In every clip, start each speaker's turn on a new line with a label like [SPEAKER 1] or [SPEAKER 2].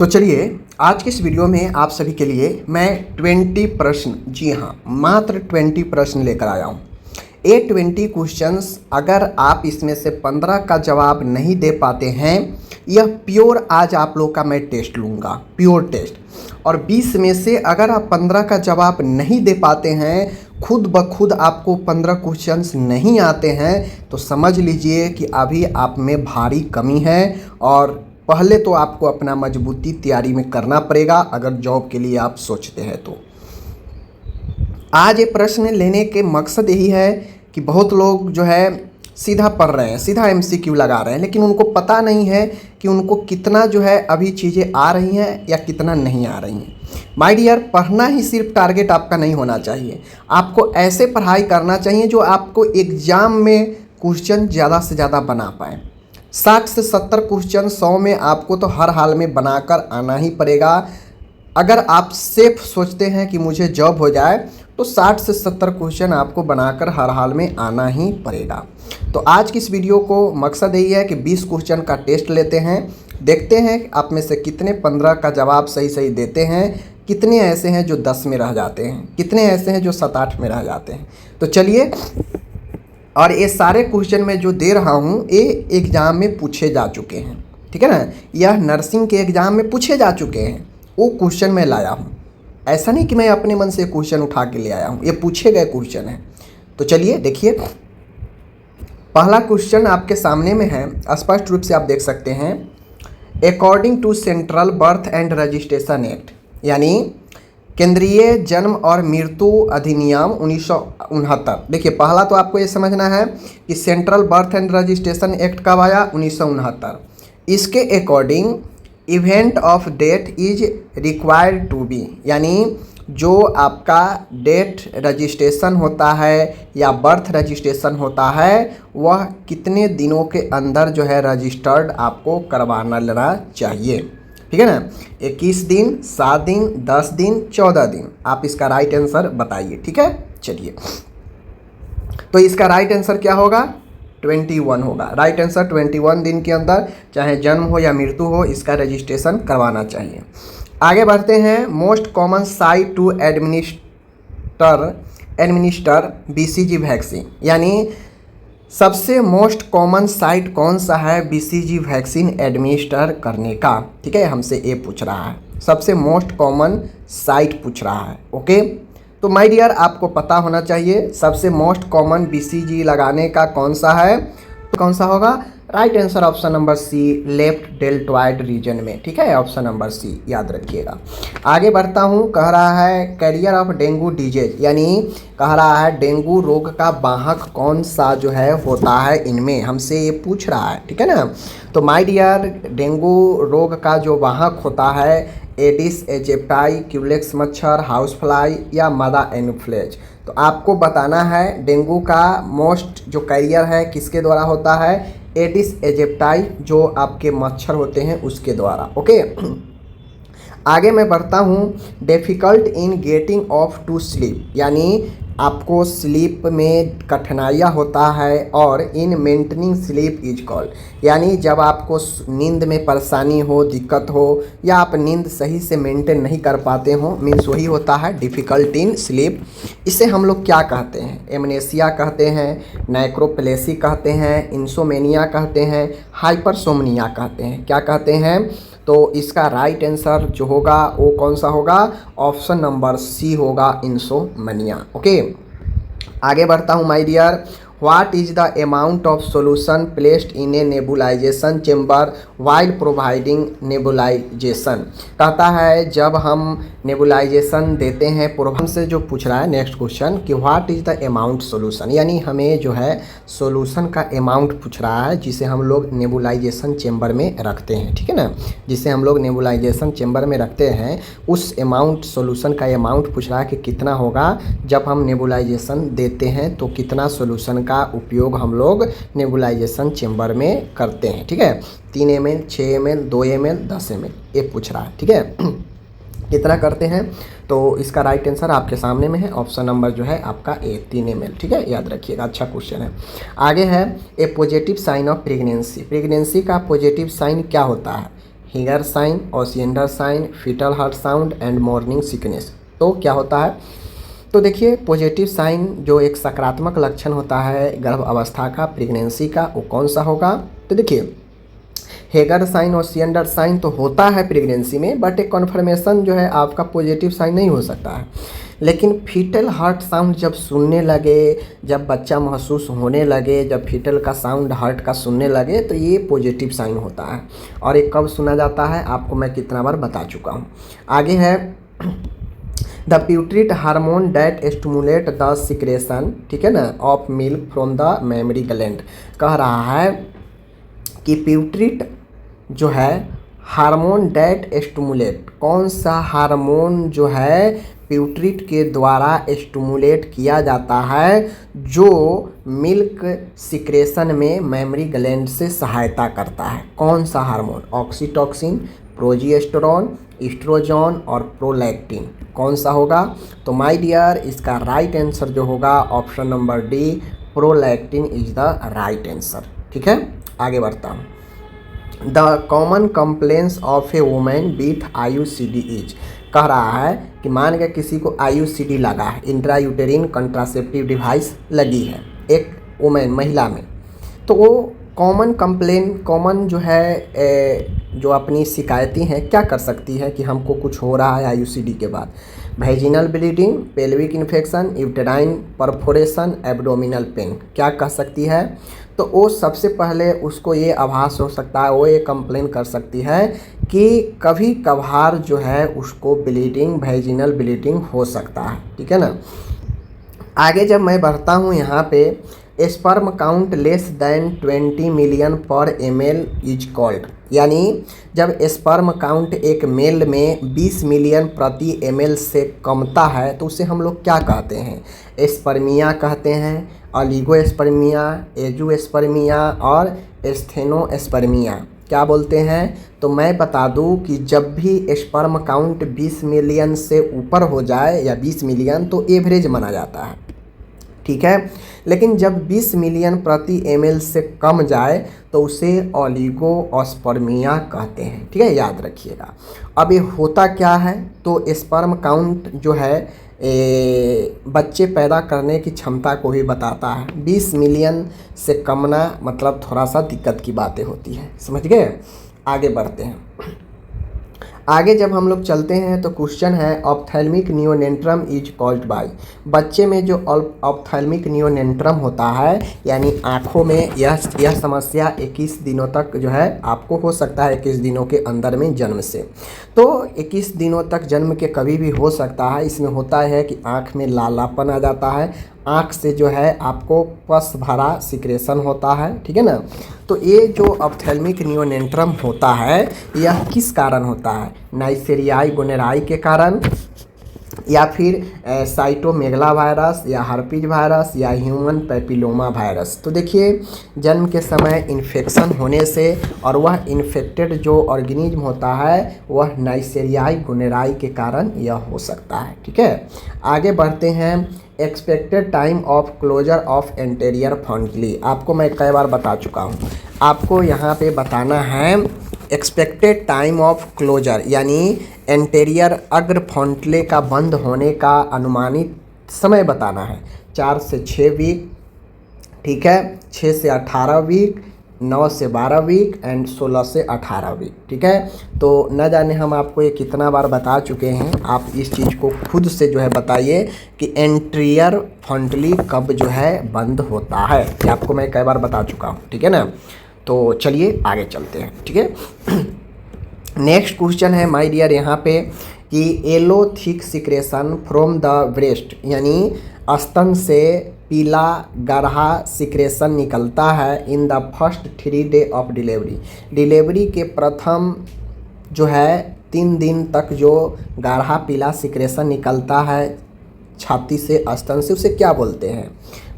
[SPEAKER 1] तो चलिए आज के इस वीडियो में आप सभी के लिए मैं 20 प्रश्न, जी हाँ मात्र 20 प्रश्न लेकर आया हूँ। ये 20 क्वेश्चंस अगर आप इसमें से 15 का जवाब नहीं दे पाते हैं, यह प्योर आज आप लोग का मैं टेस्ट लूँगा, प्योर टेस्ट। और 20 में से अगर आप 15 का जवाब नहीं दे पाते हैं, खुद ब खुद आपको 15 क्वेश्चंस नहीं आते हैं, तो समझ लीजिए कि अभी आप में भारी कमी है। और पहले तो आपको अपना मजबूती तैयारी में करना पड़ेगा अगर जॉब के लिए आप सोचते हैं तो। आज ये प्रश्न लेने के मकसद यही है कि बहुत लोग जो है सीधा पढ़ रहे हैं, सीधा एमसीक्यू लगा रहे हैं, लेकिन उनको पता नहीं है कि उनको कितना जो है अभी चीज़ें आ रही हैं या कितना नहीं आ रही हैं। माय डियर, पढ़ना ही सिर्फ टारगेट आपका नहीं होना चाहिए। आपको ऐसे पढ़ाई करना चाहिए जो आपको एग्ज़ाम में क्वेश्चन ज़्यादा से ज़्यादा बना पाए। 60 से 70 क्वेश्चन 100 में आपको तो हर हाल में बनाकर आना ही पड़ेगा। अगर आप सेफ सोचते हैं कि मुझे जॉब हो जाए तो 60 से 70 क्वेश्चन आपको बनाकर हर हाल में आना ही पड़ेगा। तो आज की इस वीडियो को मकसद यही है कि 20 क्वेश्चन का टेस्ट लेते हैं, देखते हैं आप में से कितने 15 का जवाब सही सही देते हैं, कितने ऐसे हैं जो 10 में रह जाते हैं, कितने ऐसे हैं जो 7-8 में रह जाते हैं। तो चलिए, और ये सारे क्वेश्चन मैं जो दे रहा हूँ ये एग्ज़ाम में पूछे जा चुके हैं, ठीक है ना। यह नर्सिंग के एग्ज़ाम में पूछे जा चुके हैं, वो क्वेश्चन मैं लाया हूँ। ऐसा नहीं कि मैं अपने मन से क्वेश्चन उठा के ले आया हूँ, ये पूछे गए क्वेश्चन हैं। तो चलिए देखिए, पहला क्वेश्चन आपके सामने में है, स्पष्ट रूप से आप देख सकते हैं। According to central birth and registration act, यानी केंद्रीय जन्म और मृत्यु अधिनियम 1969। देखिए, पहला तो आपको ये समझना है कि central birth and registration act कब आया, 1969। इसके according event of death is required to be, यानी जो आपका डेथ रजिस्ट्रेशन होता है या बर्थ रजिस्ट्रेशन होता है वह कितने दिनों के अंदर जो है रजिस्टर्ड आपको करवाना लेना चाहिए, ठीक है ना। 21 दिन, 7 दिन, 10 दिन, 14 दिन। आप इसका राइट आंसर बताइए, ठीक है। चलिए, तो इसका राइट आंसर क्या होगा, 21 होगा। राइट आंसर 21 दिन के अंदर चाहे जन्म हो या मृत्यु हो, इसका रजिस्ट्रेशन करवाना चाहिए। आगे बढ़ते हैं। Most common site to administer BCG vaccine, यानी सबसे मोस्ट कॉमन साइट कौन सा है बीसीजी वैक्सीन एडमिनिस्टर करने का, ठीक है। हमसे ये पूछ रहा है, सबसे मोस्ट कॉमन साइट पूछ रहा है, ओके। तो माय डियर, आपको पता होना चाहिए सबसे मोस्ट कॉमन बीसीजी लगाने का कौन सा है, तो कौन सा होगा। Right answer option number C, left deltoid region में, ठीक है। ऑप्शन नंबर सी याद रखिएगा। आगे बढ़ता हूँ। कह रहा है कैरियर ऑफ डेंगू डिजीज, यानी कह रहा है डेंगू रोग का वाहक कौन सा जो है होता है इनमें, हमसे ये पूछ रहा है, ठीक है ना। तो माय डियर, डेंगू रोग का जो वाहक होता है एडिस एजिप्टाई, क्यूलेक्स मच्छर, हाउस फ्लाई या मादा एनोफ्लेज। तो आपको बताना है डेंगू का मोस्ट जो कैरियर है किसके द्वारा होता है, एडिस एजिप्टाई, जो आपके मच्छर होते हैं उसके द्वारा, ओके। आगे मैं बढ़ता हूँ। Difficult in getting off to sleep, यानी आपको स्लीप में कठिनाइयाँ होता है, और in maintaining sleep is called, यानी जब आपको नींद में परेशानी हो, दिक्कत हो, या आप नींद सही से मेंटेन नहीं कर पाते हो, मीन्स वही होता है डिफ़िकल्ट इन स्लीप। इसे हम लोग क्या कहते हैं, एमनेसिया कहते हैं, नाइक्रोप्लेसी कहते हैं, इंसोमेनिया कहते हैं, हाइपरसोमनिया कहते हैं। क्या कहते हैं, तो इसका राइट आंसर जो होगा वो कौन सा होगा, ऑप्शन नंबर सी होगा, इंसोमनिया, ओके। आगे बढ़ता हूँ my dear. What is the amount of solution placed in a nebulisation chamber while providing nebulisation. कहता है जब हम नेबुलाइजेशन देते हैं, प्रोग्राम से जो पूछ रहा है नेक्स्ट क्वेश्चन कि what is the amount solution, यानी हमें जो है सॉल्यूशन का अमाउंट पूछ रहा है जिसे हम लोग नेबुलाइजेशन चेम्बर में रखते हैं, ठीक है ना। जिसे हम लोग नेबुलाइजेशन चेम्बर में रखते हैं उस अमाउंट, सॉल्यूशन का अमाउंट पूछ रहा है कि कितना होगा जब हम नेबुलाइजेशन देते हैं, तो कितना सॉल्यूशन का उपयोग हम लोग नेबुलाइजेशन चेम्बर में करते हैं, ठीक है। 3 ml, 6 ml, 2 ml, 10 ml, ये पूछ रहा है, ठीक है। कितना करते हैं, तो इसका राइट आंसर आपके सामने में है, ऑप्शन नंबर जो है आपका ए, 3 ml, ठीक है। याद रखिएगा, अच्छा क्वेश्चन है। आगे है a positive sign of pregnancy. Pregnancy का पॉजिटिव साइन क्या होता है, Hegar sign, Osiander sign, foetal heart sound and morning sickness. तो क्या होता है, तो देखिए पॉजिटिव साइन जो एक सकारात्मक लक्षण होता है गर्भ अवस्था का, प्रेगनेंसी का, वो कौन सा होगा। तो देखिए हेगर साइन और सियंडर साइन तो होता है प्रेगनेंसी में, बट एक कन्फर्मेशन जो है आपका पॉजिटिव साइन नहीं हो सकता है। लेकिन फीटल हार्ट साउंड जब सुनने लगे, जब बच्चा महसूस होने लगे, जब फीटल का साउंड हार्ट का सुनने लगे, तो ये पॉजिटिव साइन होता है। और ये कब सुना जाता है आपको मैं कितना बार बता चुका हूँ। आगे है the pituitary hormone that stimulate the secretion, ठीक है ना, of milk from the mammary gland. कह रहा है कि प्यूट्रिट जो है हार्मोन डैट स्टिमुलेट, कौन सा हार्मोन जो है प्यूट्रिट के द्वारा स्टिमुलेट किया जाता है जो मिल्क सिक्रेशन में मेमरी ग्लैंड से सहायता करता है। कौन सा हार्मोन, ऑक्सीटोसिन, प्रोजेस्टेरोन, एस्ट्रोजन और प्रोलैक्टिन, कौन सा होगा। तो माय डियर इसका राइट आंसर जो होगा option number D, prolactin is the right answer. ठीक है, आगे बढ़ता हूँ। The common complaints of A women with IUCD is, कह रहा है कि मान के किसी को IUCD लगा है, इंट्रायूटेरिन कंट्रासेप्टिव डिवाइस लगी है एक वुमेन महिला में, तो वो कॉमन कंप्लेन, कॉमन जो है जो अपनी शिकायतें हैं क्या कर सकती है कि हमको कुछ हो रहा है IUCD के बाद। Vaginal bleeding, pelvic infection, uterine perforation, abdominal pain, क्या कह सकती है। तो वो सबसे पहले उसको ये आभास हो सकता है, वो ये कंप्लेन कर सकती है कि कभी कभार जो है उसको ब्लीडिंग, वेजिनल ब्लीडिंग हो सकता है। ठीक है ना। आगे जब मैं बढ़ता हूँ यहाँ पे, sperm count less than 20 million पर ml इज कॉल्ड, यानी जब स्पर्म काउंट एक मेल में 20 मिलियन प्रति ml से कमता है तो उसे हम लोग क्या कहते हैं, स्पर्मिया कहते हैं, ऑलिगोस्पर्मिया, एजुस्पर्मिया और स्टेनोस्पर्मिया, क्या बोलते हैं। तो मैं बता दूं कि जब भी स्पर्म काउंट 20 मिलियन से ऊपर हो जाए या 20 मिलियन तो एवरेज माना जाता है, ठीक है। लेकिन जब 20 मिलियन प्रति ml से कम जाए तो उसे ऑलिगोस्पर्मिया कहते हैं, ठीक है, याद रखिएगा। अब ये होता क्या है, तो स्पर्म काउंट जो है बच्चे पैदा करने की क्षमता को भी बताता है। 20 मिलियन से कमना मतलब थोड़ा सा दिक्कत की बातें होती हैं, समझ गए। आगे बढ़ते हैं। आगे जब हम लोग चलते हैं तो क्वेश्चन है ऑप्थेल्मिक नियोनेंट्रम इज कॉज्ड बाय, बच्चे में जो ऑप्थेल्मिक नियोनेंट्रम होता है यानी आँखों में यह समस्या 21 दिनों तक जो है आपको हो सकता है, 21 दिनों के अंदर में जन्म से। तो 21 दिनों तक जन्म के कभी भी हो सकता है। इसमें होता है कि आँख में लालापन आ जाता है, आँख से जो है आपको पस भरा सिक्रेशन होता है, ठीक है ना। तो ये जो ऑप्थेल्मिक नियोनेंट्रम होता है यह किस कारण होता है, नाइसेरियाई गोनेराई के कारण, या फिर साइटोमेगला वायरस, या हर्पीज वायरस, या ह्यूमन पैपिलोमा वायरस। तो देखिए जन्म के समय इन्फेक्शन होने से और वह इन्फेक्टेड जो ऑर्गेनिज्म होता है वह नाइसेरियाई गोनेराई के कारण यह हो सकता है, ठीक है। आगे बढ़ते हैं। Expected time of closure of anterior fontanelle, आपको मैं कई बार बता चुका हूँ, आपको यहाँ पे बताना है एक्सपेक्टेड टाइम ऑफ क्लोजर, यानी एंटेरियर अग्र फॉन्टले का बंद होने का अनुमानित समय बताना है। 4 से 6 वीक, ठीक है, 6 से 18 वीक, 9 से 12 वीक एंड 16 से 18 वीक, ठीक है। तो न जाने हम आपको ये कितना बार बता चुके हैं, आप इस चीज़ को खुद से जो है बताइए कि एंटेरियर फॉन्टली कब जो है बंद होता है, ये आपको मैं कई बार बता चुका हूँ, ठीक है ना। तो चलिए आगे चलते हैं, ठीक है। नेक्स्ट क्वेश्चन है माय डियर यहाँ पे कि yellow thick secretion from the breast, यानी स्तन से पीला गाढ़ा सिक्रेशन निकलता है in the first 3 day of delivery, delivery के प्रथम जो है 3 दिन तक जो गाढ़ा पीला सिक्रेशन निकलता है छाती से स्तन से, उसे क्या बोलते हैं,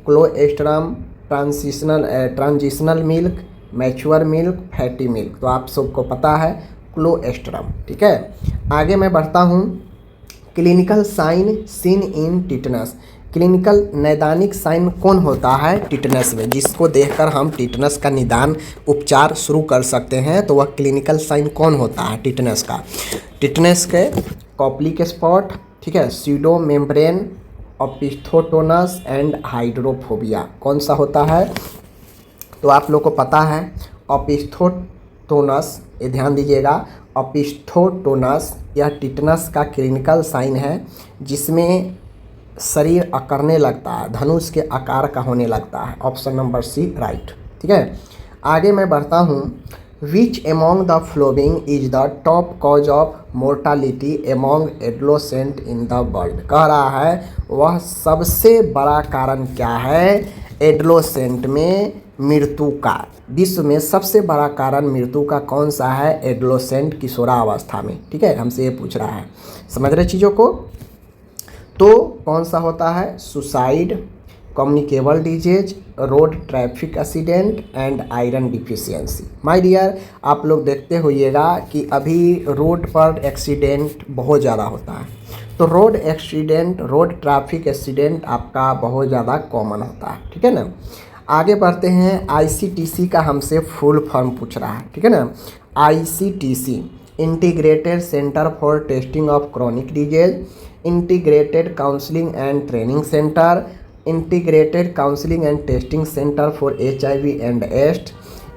[SPEAKER 1] colostrum, transitional milk, mature milk, fatty milk. तो आप सबको पता है क्लोएस्ट्रम, ठीक है। आगे मैं बढ़ता हूँ। Clinical sign seen in tetanus, clinical नैदानिक साइन कौन होता है टिटनेस में, जिसको देखकर हम टिटनेस का निदान उपचार शुरू कर सकते हैं, तो वह क्लिनिकल साइन कौन होता है टिटनेस का। टिटनेस के कॉप्लिक स्पॉट, ठीक है, सीडो मेम्ब्रेन, ओपिस्थोटोनस एंड हाइड्रोफोबिया कौन सा होता है। तो आप लोग को पता है ओपिस्थोटोनस, ये ध्यान दीजिएगा, ओपिस्थोटोनस यह टिटनेस का क्लिनिकल साइन है जिसमें शरीर अकड़ने लगता है, धनुष के आकार का होने लगता है। Option number C right. ठीक है, आगे मैं बढ़ता हूँ। Which among the following is the top cause of mortality among adolescent in the world. कह रहा है वह सबसे बड़ा कारण क्या है एडोलेसेंट में मृत्यु का, विश्व में सबसे बड़ा कारण मृत्यु का कौन सा है एडोलेसेंट किशोरावस्था में। ठीक है, हमसे ये पूछ रहा है, समझ रहे चीज़ों को। तो कौन सा होता है suicide, communicable disease, road traffic accident and iron deficiency. My dear, आप लोग देखते होइएगा कि अभी रोड पर एक्सीडेंट बहुत ज़्यादा होता है, तो road accident, road traffic accident आपका बहुत ज़्यादा कॉमन होता है। ठीक है ना, आगे बढ़ते हैं। आईसीटीसी का हमसे फुल फॉर्म पूछ रहा है। ठीक है ना, ICTC integrated centre for testing of chronic disease, integrated counselling and training centre, integrated counselling and testing centre for HIV and AIDS,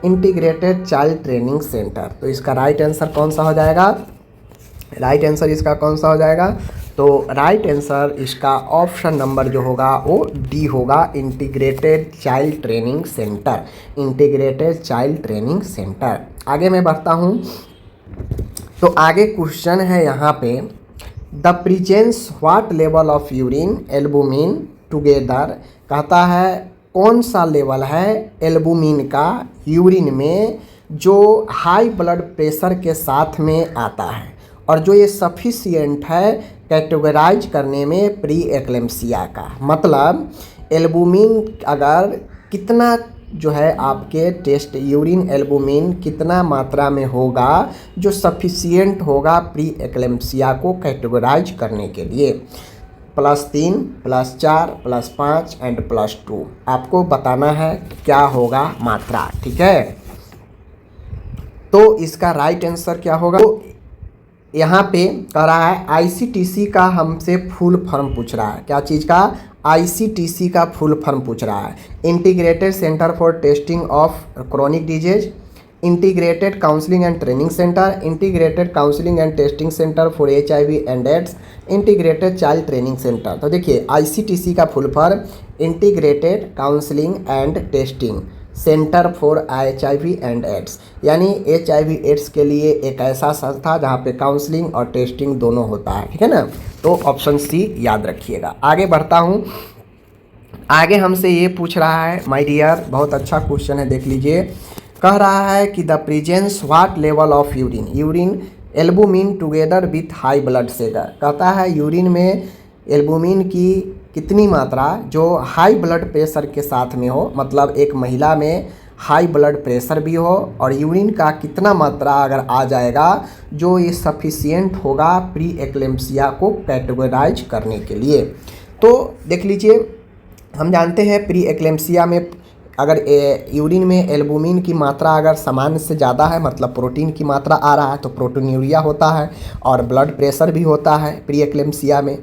[SPEAKER 1] integrated child training centre. तो इसका राइट आंसर कौन सा हो जाएगा, राइट आंसर इसका कौन सा हो जाएगा। तो राइट आंसर इसका ऑप्शन नंबर जो होगा वो डी होगा, integrated child training centre, integrated child training centre. आगे मैं बढ़ता हूँ। तो आगे क्वेश्चन है यहाँ पे, the presence what level of urine albumin together. कहता है कौन सा लेवल है एल्बुमिन का यूरिन में जो हाई ब्लड प्रेशर के साथ में आता है और जो ये सफिशिएंट है कैटेगराइज करने में प्री एक्लेम्सिया का। मतलब एल्बुमिन अगर कितना जो है आपके टेस्ट यूरिन एल्बुमिन कितना मात्रा में होगा जो सफिशिएंट होगा प्री एक्लेम्सिया को कैटेगराइज करने के लिए। +3, +4, +5 एंड +2 आपको बताना है क्या होगा मात्रा। ठीक है, तो इसका राइट आंसर क्या होगा। तो यहाँ पे कह रहा है आईसीटीसी का हमसे फुल फॉर्म पूछ रहा है, क्या चीज़ का, आईसीटीसी का फुल फॉर्म पूछ रहा है। Integrated centre for testing of chronic disease, integrated counselling and training centre, integrated counselling and testing centre for HIV and AIDS, integrated child training centre. तो देखिए आईसीटीसी का full form integrated counselling and testing centre for HIV and AIDS, यानी HIV AIDS के लिए एक ऐसा संस्था जहाँ पे काउंसलिंग और टेस्टिंग दोनों होता है। ठीक है ना, तो ऑप्शन सी याद रखिएगा। आगे बढ़ता हूँ। आगे हमसे ये पूछ रहा है माय डियर, बहुत अच्छा क्वेश्चन है, देख लीजिए। कह रहा है कि the presence what level of urine, urine albumin together with high blood sugar. कहता है यूरिन में एल्बुमिन की कितनी मात्रा जो हाई ब्लड प्रेशर के साथ में हो, मतलब एक महिला में हाई ब्लड प्रेशर भी हो और यूरिन का कितना मात्रा अगर आ जाएगा जो ये सफिशिएंट होगा प्री एक्लेम्सिया को कैटेगराइज करने के लिए। तो देख लीजिए, हम जानते हैं प्री एक्लेम्सिया में अगर यूरिन में एल्बुमिन की मात्रा अगर सामान्य से ज़्यादा है, मतलब प्रोटीन की मात्रा आ रहा है, तो प्रोटीनूरिया होता है और ब्लड प्रेशर भी होता है प्री एक्लेम्सिया में।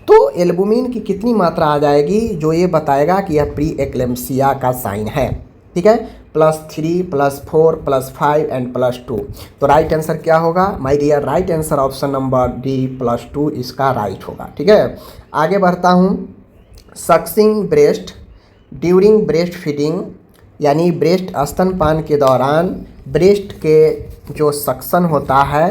[SPEAKER 1] तो एल्बुमिन की कितनी मात्रा आ जाएगी जो ये बताएगा कि यह प्री एक्लेम्सिया का साइन है। ठीक है, +3, +4, +5 एंड +2। तो राइट आंसर क्या होगा my dear, right answer option number D +2 इसका राइट होगा। ठीक है, आगे बढ़ता हूँ। Sucking breast during breast feeding, यानी ब्रेस्ट स्तनपान के दौरान ब्रेस्ट के जो सक्शन होता है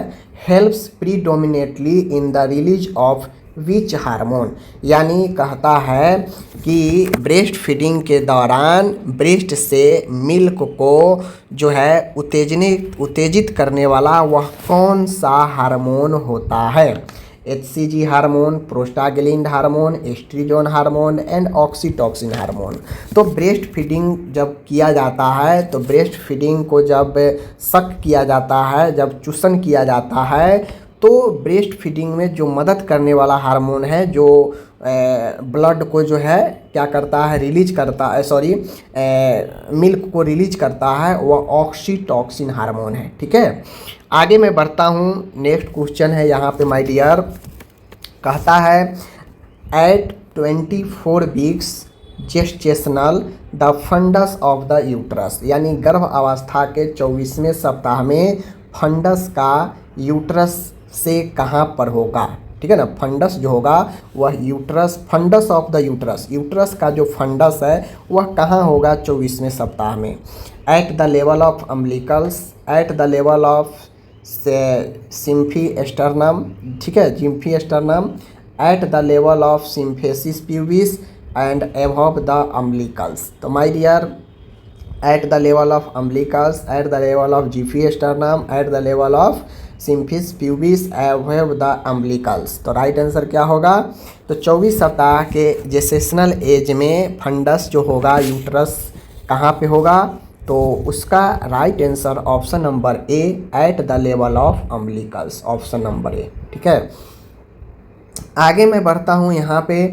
[SPEAKER 1] helps predominantly in the release of which hormone, यानी कहता है कि ब्रेस्ट फीडिंग के दौरान ब्रेस्ट से मिल्क को जो है उत्तेजित करने वाला वह कौन सा हार्मोन होता है। HCG hormone, prostaglandin hormone, oestrogen hormone and oxytocin hormone. तो ब्रेस्ट फीडिंग जब किया जाता है, तो ब्रेस्ट फीडिंग को जब सक किया जाता है, जब चूसन किया जाता है, तो ब्रेस्ट फीडिंग में जो मदद करने वाला हार्मोन है, जो ब्लड को जो है क्या करता है, रिलीज करता है, सॉरी मिल्क को रिलीज करता है, वह ऑक्सीटॉसिन हार्मोन है। ठीक है, आगे मैं बढ़ता हूँ। नेक्स्ट क्वेश्चन है यहाँ पे माय डियर, कहता है at 24 weeks gestational the fundus of the uterus, यानी गर्भ अवस्था के 24वें सप्ताह में फंडस का यूट्रस से कहाँ पर होगा। ठीक है ना, फंडस जो होगा वह uterus, fundus of the uterus, uterus का जो फंडस है वह कहाँ होगा 24वें सप्ताह में। At the level of umbilicals, at the level of xiphisternum, ठीक है, xiphisternum, at the level of symphysis pubis and above the umbilicals. तो my dear, at the level of umbilicals, at the level of xiphisternum, at the level of symphysis pubis above the umbilicals. तो right answer क्या होगा, तो 24 सप्ताह के gestational age में funds जो होगा यूट्रस कहाँ पे होगा, तो उसका right answer option number A, at the level of umbilicals, option number A. ठीक है, आगे मैं बढ़ता हूँ यहाँ पे,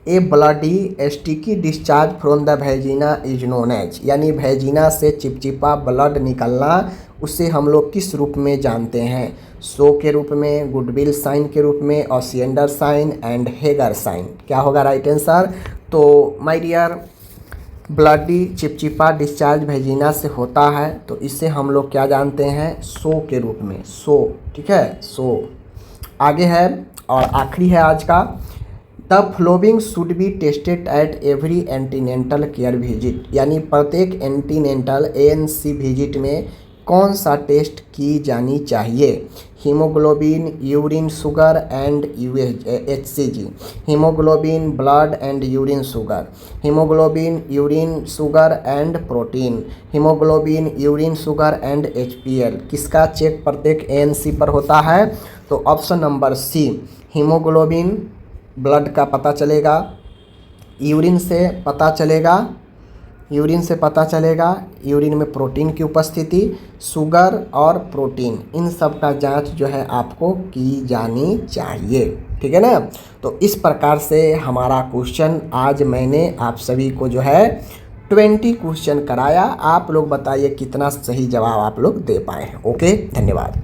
[SPEAKER 1] a bloody sticky discharge from the vagina is known as, यानी वेजिना से चिपचिपा ब्लड निकलना, उसे हम लोग किस रूप में जानते हैं, शो के रूप में, गुडविल साइन के रूप में, Osiander sign and Hegar sign. क्या होगा राइट आंसर, तो माय डियर ब्लडी चिपचिपा डिस्चार्ज वेजिना से होता है, तो इसे हम लोग क्या जानते हैं, शो के रूप में, शो। ठीक है, शो। आगे है और आखिरी है आज का, the following should be tested at every antenatal care visit, यानी प्रत्येक एंटीनेंटल ANC विजिट में कौन सा टेस्ट की जानी चाहिए, haemoglobin, urine sugar and HCG, haemoglobin, blood and urine sugar, haemoglobin, urine sugar and protein, haemoglobin, urine sugar and HPL। किसका check प्रत्येक ANC पर होता है, तो option number C, haemoglobin, blood का पता चलेगा, यूरिन से पता चलेगा, यूरिन से पता चलेगा, यूरिन में प्रोटीन की उपस्थिति, शुगर और प्रोटीन, इन सब का जांच जो है आपको की जानी चाहिए। ठीक है ना, तो इस प्रकार से हमारा क्वेश्चन आज मैंने आप सभी को जो है 20 क्वेश्चन कराया। आप लोग बताइए कितना सही जवाब आप लोग दे पाए हैं। ओके, धन्यवाद।